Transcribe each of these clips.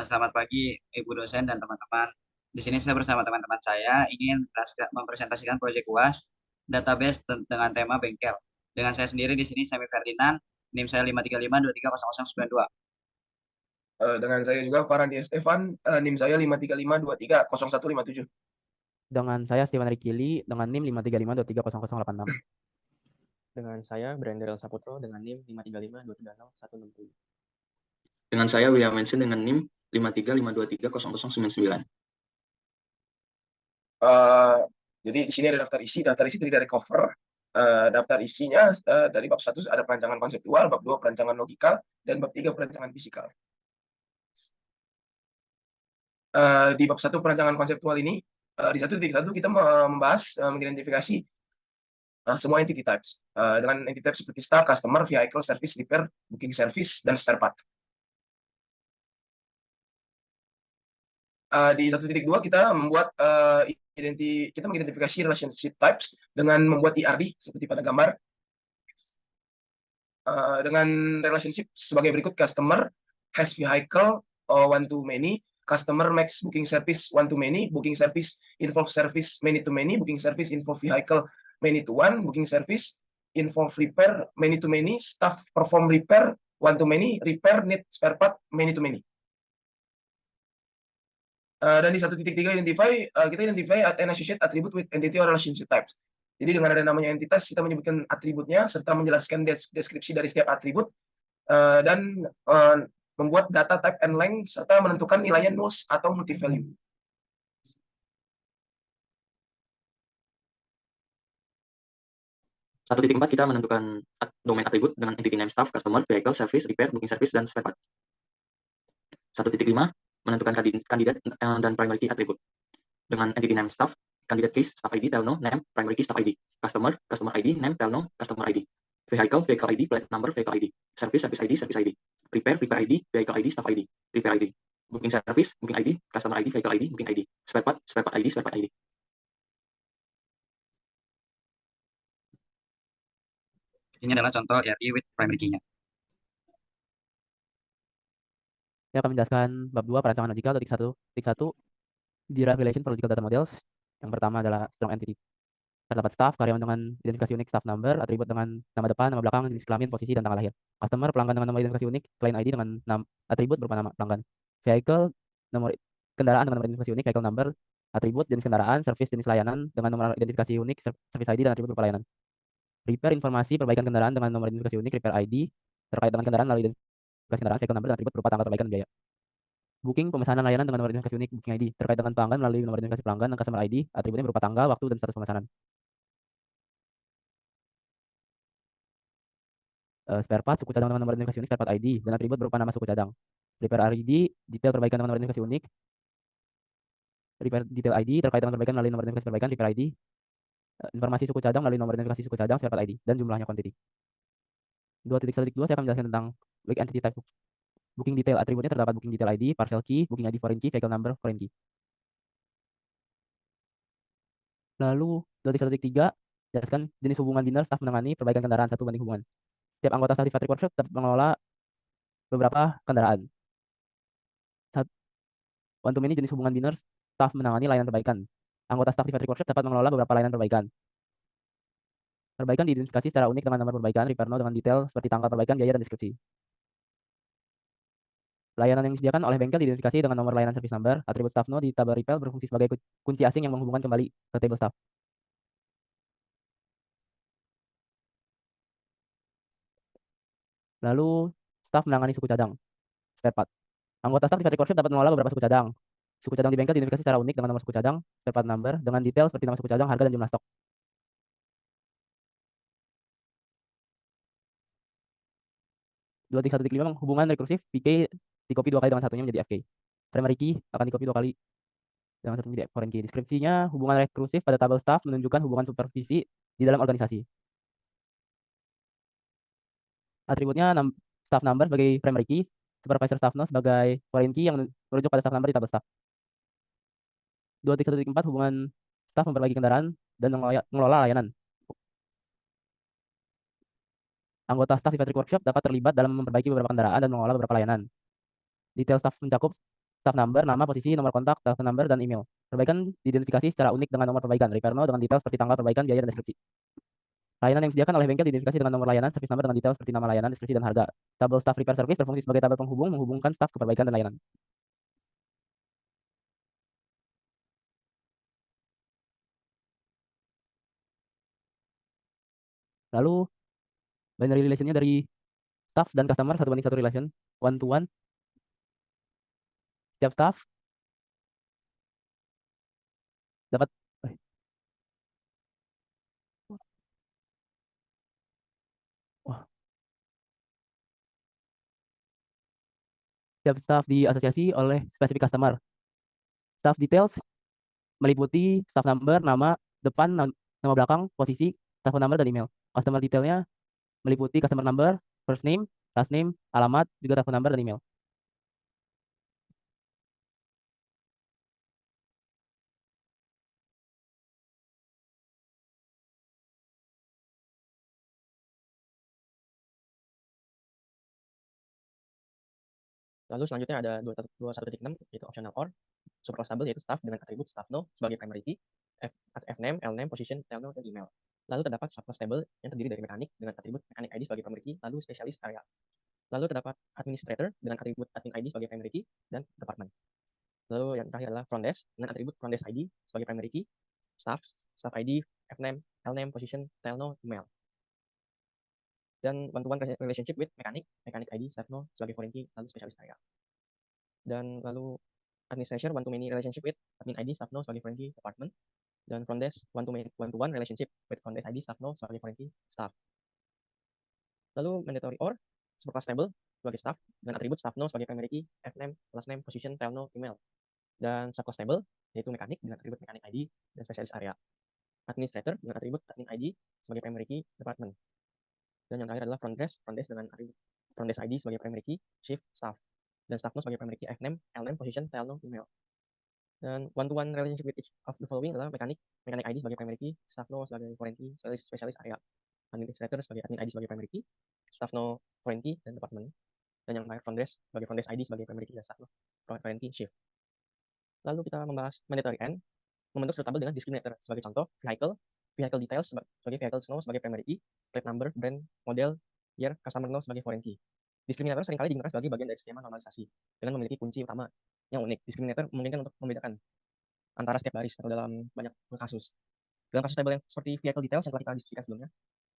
Selamat pagi, Ibu dosen dan teman-teman. Di sini saya bersama teman-teman saya ingin mempresentasikan proyek UAS database dengan tema bengkel. Dengan saya sendiri di sini Semi Ferdinand, NIM saya 535230092. Dengan saya juga Farhan Estefan, NIM saya 535230157. Dengan saya Steven Rikili dengan NIM 535230086. Dengan saya Brandel Saputro dengan NIM 535230167. Dengan saya William Mention dengan NIM 535230099. Jadi di sini ada daftar isi. Daftar isi terdiri dari cover. Daftar isinya dari bab 1 ada perancangan konseptual, bab 2 perancangan logikal, dan bab 3 perancangan fisikal. Di bab 1 perancangan konseptual ini, di 1.1 kita membahas mengidentifikasi semua entity types. Dengan entity types seperti staff, customer, vehicle, service, repair, booking service, dan spare part. Di 1.2 kita membuat kita mengidentifikasi relationship types dengan membuat ERD seperti pada gambar. Dengan relationship sebagai berikut: customer has vehicle one to many, customer makes booking service one to many, booking service involve service many to many, booking service involve vehicle many to one, booking service involve repair many to many, staff perform repair one to many, repair need spare part many to many. Dan di 1.3 kita identify an associate attribute with entity or relationship types. Jadi dengan ada namanya entitas, kita menyebutkan atributnya serta menjelaskan deskripsi dari setiap atribut dan membuat data type and length serta menentukan nilainya nulls atau multi value. Satu titik empat kita menentukan domain atribut dengan entity name staff, customer, vehicle, service, repair, booking service, dan spare part. 1.5 menentukan kandidat dan primary key atribut dengan entity name staff, candidate case, staff ID, telno, name, primary key, staff ID, customer, customer ID, name, telno, customer ID, vehicle, vehicle ID, plate number, vehicle ID, service, service ID, service ID, repair, repair ID, vehicle ID, staff ID, repair ID, booking service, booking ID, customer ID, vehicle ID, booking ID, spare part ID, spare part ID. Ini adalah contoh ERD with primary key-nya. Saya akan menjelaskan bab 2 perancangan logikal. Titik 1 derive relation for logical data models. Yang pertama adalah strong entity. Terdapat staff, karyawan dengan identifikasi unik, staff number, atribut dengan nama depan, nama belakang, jenis kelamin, posisi, dan tanggal lahir. Customer, pelanggan dengan nomor identifikasi unik, client ID dengan atribut berupa nama pelanggan. Vehicle, nomor kendaraan dengan nomor identifikasi unik, vehicle number, atribut, jenis kendaraan, service, jenis layanan dengan nomor identifikasi unik, service ID, dan atribut berupa layanan. Repair, informasi, perbaikan kendaraan dengan nomor identifikasi unik, repair ID, terkait dengan kendaraan melalui identifikasi kendaraan, vehicle number, dan atribut berupa tanggal perbaikan biaya. Booking, pemesanan layanan dengan nomor identifikasi unik, booking ID, terkait dengan pelanggan melalui nomor identifikasi pelanggan dan customer ID, atributnya berupa tanggal, waktu, dan status pemesanan. Spare part, suku cadang dengan nomor identifikasi unik, spare part ID, dan atribut berupa nama suku cadang. Repair ID, detail perbaikan dengan nomor identifikasi unik, repair detail ID, terkait dengan perbaikan melalui nomor identifikasi perbaikan, repair ID, informasi suku cadang melalui nomor identifikasi suku cadang, spare part ID, dan jumlahnya quantity. 2.1.2 saya akan menjelaskan tentang weak entity type. Booking detail, atributnya terdapat booking detail ID, partial key, booking ID foreign key, vehicle number foreign key. Lalu 2.1.3 jelaskan jenis hubungan biner staf menangani perbaikan kendaraan 1 banding hubungan. Setiap anggota staf di factory workshop dapat mengelola beberapa kendaraan. One to many jenis hubungan biner staf menangani layanan perbaikan. Anggota staf di factory workshop dapat mengelola beberapa layanan perbaikan. Perbaikan diidentifikasi secara unik dengan nomor perbaikan, repair note dengan detail seperti tanggal perbaikan, biaya, dan deskripsi. Layanan yang disediakan oleh bengkel diidentifikasi dengan nomor layanan service number. Atribut staff node di tabel repair berfungsi sebagai kunci asing yang menghubungkan kembali ke table staff. Lalu staff menangani suku cadang, spare part. Anggota staff di factory workshop dapat mengelola beberapa suku cadang. Suku cadang di bengkel diidentifikasi secara unik dengan nomor suku cadang, spare part number, dengan detail seperti nama suku cadang, harga, dan jumlah stok. Dua tiga satu lima hubungan rekursif PK dikopi 2 kali dengan satunya menjadi FK. Primary key akan dikopi 2 kali dengan satu menjadi foreign key. Deskripsinya, hubungan rekursif pada tabel staff menunjukkan hubungan supervisi di dalam organisasi. Atributnya staff number sebagai primary key, supervisor staff node sebagai foreign key yang merujuk pada staff number di tabel staff. 2.1.4 hubungan staff memperbaiki kendaraan dan mengelola layanan. Anggota staff di factory workshop dapat terlibat dalam memperbaiki beberapa kendaraan dan mengelola beberapa layanan. Detail staff mencakup staff number, nama, posisi, nomor kontak, telepon number, dan email. Perbaikan diidentifikasi secara unik dengan nomor perbaikan. Repair no dengan detail seperti tanggal perbaikan, biaya, dan deskripsi. Layanan yang disediakan oleh bengkel diidentifikasi dengan nomor layanan, service number dengan detail seperti nama layanan, deskripsi, dan harga. Tabel staff repair service berfungsi sebagai tabel penghubung, menghubungkan staff ke perbaikan dan layanan. Lalu binary relationnya dari staff dan customer 1:1 relation, one to one. Setiap staff dapat wah, setiap staff diasosiasi oleh spesifik customer. Staff details meliputi staff number, nama depan, nama belakang, posisi, telepon number, dan email. Customer detailnya meliputi customer number, first name, last name, alamat, juga telepon number, dan email. Lalu selanjutnya ada 21.6 yaitu optional or, super stable yaitu staff dengan atribut staff no sebagai primary key, fname, lname, position, telno, dan email. Lalu terdapat subclass stable yang terdiri dari mekanik dengan atribut mechanic ID sebagai primary key, lalu spesialis area. Lalu terdapat administrator dengan atribut admin ID sebagai primary key dan department. Lalu yang terakhir adalah front desk dengan atribut front desk ID sebagai primary key, staff ID, fname, lname, position, telno, email. Dan one-to-one relationship with mechanic ID, staff no sebagai foreign key, lalu spesialis area. Dan lalu administration one-to-many relationship with admin ID, staff no sebagai foreign key, department. Dan front desk one-to-one relationship with front desk ID, staff no sebagai foreign key, staff. Lalu mandatory or superclass table sebagai staff dengan atribut staff no sebagai primary key, fname, last name, position, telno, email. Dan subclass table yaitu mekanik dengan atribut mechanic ID dan spesialis area. Administrator dengan atribut admin ID sebagai primary key, department. Dan yang terakhir adalah front desk dengan atribut front desk ID sebagai primary key, shift, staff. Dan staff no sebagai primary key, fname, lname, position, telno, email. Dan one-to-one relationship with each of the following adalah mechanic ID sebagai primary key, staff no sebagai foreign key, spesialis area. Administrator sebagai admin ID sebagai primary key, staff no foreign key, dan department. Dan yang terakhir front desk sebagai front desk ID sebagai primary key dan staff no foreign key, shift. Lalu kita membahas mandatory and, membentuk suitable dengan discriminator. Sebagai contoh, vehicle details sebagai vehicle no sebagai primary key, plate number, brand, model, year, customer no sebagai foreign key. Diskriminator seringkali digunakan sebagai bagian dari skema normalisasi dengan memiliki kunci utama yang unik. Diskriminator memungkinkan untuk membedakan antara setiap baris atau dalam banyak kasus. Dalam kasus table yang seperti vehicle details yang telah kita diskusikan sebelumnya,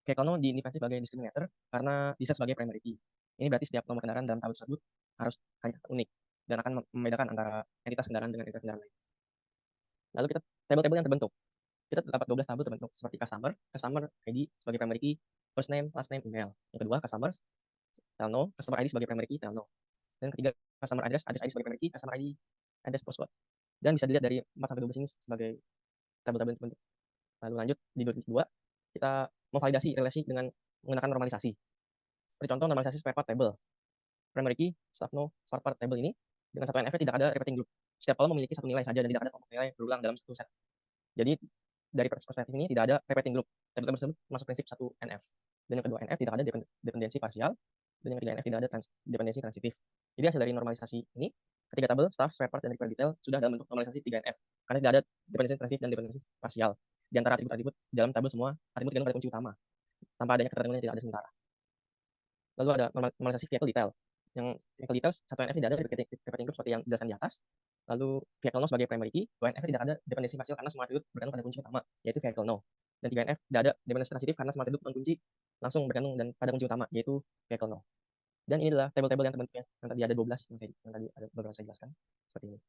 vehicle no diidentifikasi sebagai diskriminator karena diset sebagai primary key. Ini berarti setiap nomor kendaraan dalam tabel tersebut harus hanya unik dan akan membedakan antara entitas kendaraan dengan entitas kendaraan lain. Lalu kita table-table yang terbentuk. Kita terdapat 12 tabel terbentuk seperti customer ID sebagai primary key, first name, last name, email. Yang kedua customer ID sebagai primary key, telno. Dan ketiga customer address ID sebagai primary key, customer ID, address, postcode. Dan bisa dilihat dari 4-12 ini sebagai tabel-tabel terbentuk. Lalu lanjut di 22 kita memvalidasi relasi dengan menggunakan normalisasi. Seperti contoh normalisasi spare part table. Primary key, staff no, spare part table ini dengan satu NF tidak ada repeating group. Setiap kolom memiliki satu nilai saja dan tidak ada kelompok nilai berulang dalam satu set. Jadi dari perspektif ini tidak ada repeating group. Table tersebut masuk prinsip 1 NF. Dan yang kedua NF tidak ada dependensi parsial. Dan yang ketiga NF tidak ada dependensi transitif. Jadi hasil dari normalisasi ini, ketiga tabel staff, spare part, dan repair detail sudah dalam bentuk normalisasi 3NF. Karena tidak ada dependensi transitif dan dependensi parsial. Di antara atribut-atribut dalam tabel semua atribut tergantung pada kunci utama. Tanpa adanya ketergantungan yang tidak ada sementara. Lalu ada normalisasi vehicle detail. Yang vehicle detail 1NF tidak ada repeating group seperti yang dijelaskan di atas. Lalu vehicle no sebagai primary key, 2NF tidak ada dependensi parsial karena semua atribut bergantung pada kunci utama, yaitu vehicle no. Dan 3NF tidak ada dependensi transitif karena semua atribut non kunci langsung bergantung dan pada kunci utama, yaitu vehicle no. Dan ini adalah table-table yang terbentuk yang tadi ada 12 yang tadi ada beberapa saya jelaskan seperti ini.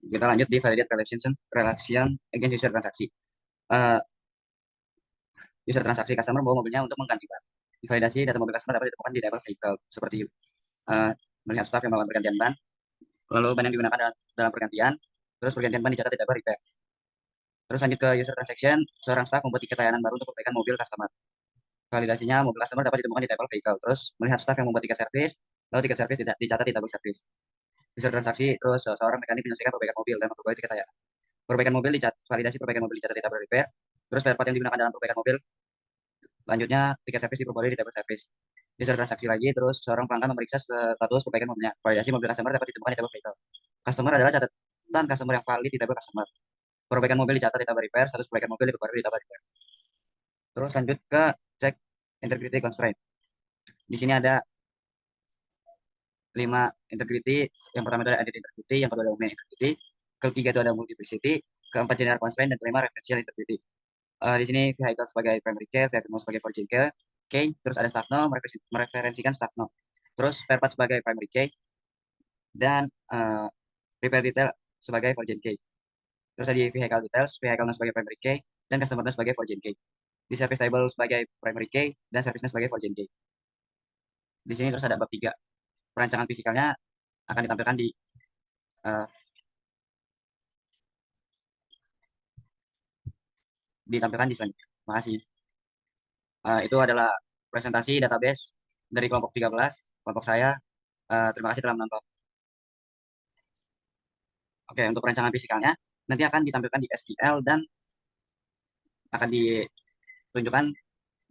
Kita lanjut di validate relation against user transaksi. User transaksi customer membawa mobilnya untuk mengganti ban. Validasi data mobil customer dapat ditemukan di table vehicle seperti melihat staff yang melakukan pergantian ban, lalu ban yang digunakan dalam pergantian, terus pergantian ban dicatat di table repair. Terus lanjut ke user transaction, seorang staff membuat tiket layanan baru untuk perbaikan mobil customer. Validasinya mobil customer dapat ditemukan di table vehicle. Terus melihat staff yang membuat tiket service, lalu tiket service dicatat di table service. User transaksi, terus seorang mekanik menyelesaikan perbaikan mobil dan memperbarui tiket layanan. Perbaikan mobil validasi perbaikan mobil dicatat di table repair. Terus spare part yang digunakan dalam perbaikan mobil, lanjutnya tiket service diperbarui di table service. User transaksi lagi, terus seorang pelanggan memeriksa status perbaikan mobilnya. Validasi mobil customer dapat ditemukan di tabel vehicle. Customer adalah catatan customer yang valid di tabel customer. Perbaikan mobil dicatat di tabel repair, status perbaikan mobil diperbarui di tabel repair. Terus lanjut ke cek integrity constraint. Di sini ada 5 integrity. Yang pertama itu ada entity integrity, yang kedua ada domain integrity, ketiga itu ada multiplicity, keempat general constraint, dan kelima referential integrity. Di sini vehicle sebagai primary key, vehicle mode sebagai forging key, terus ada staff node, mereferensikan staff node. Terus spare part sebagai primary key, dan repair detail sebagai forging key. Terus ada di vehicle details, vehicle node sebagai primary key, dan customer node sebagai forging key. Di service table sebagai primary key, dan service node sebagai forging key. Di sini terus ada bab 3. Perancangan fisikalnya akan ditampilkan di selanjutnya. Terima kasih. Itu adalah presentasi database dari kelompok 13, kelompok saya. Terima kasih telah menonton. Oke, untuk perancangan fisikalnya nanti akan ditampilkan di SQL dan akan ditunjukkan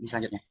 di selanjutnya.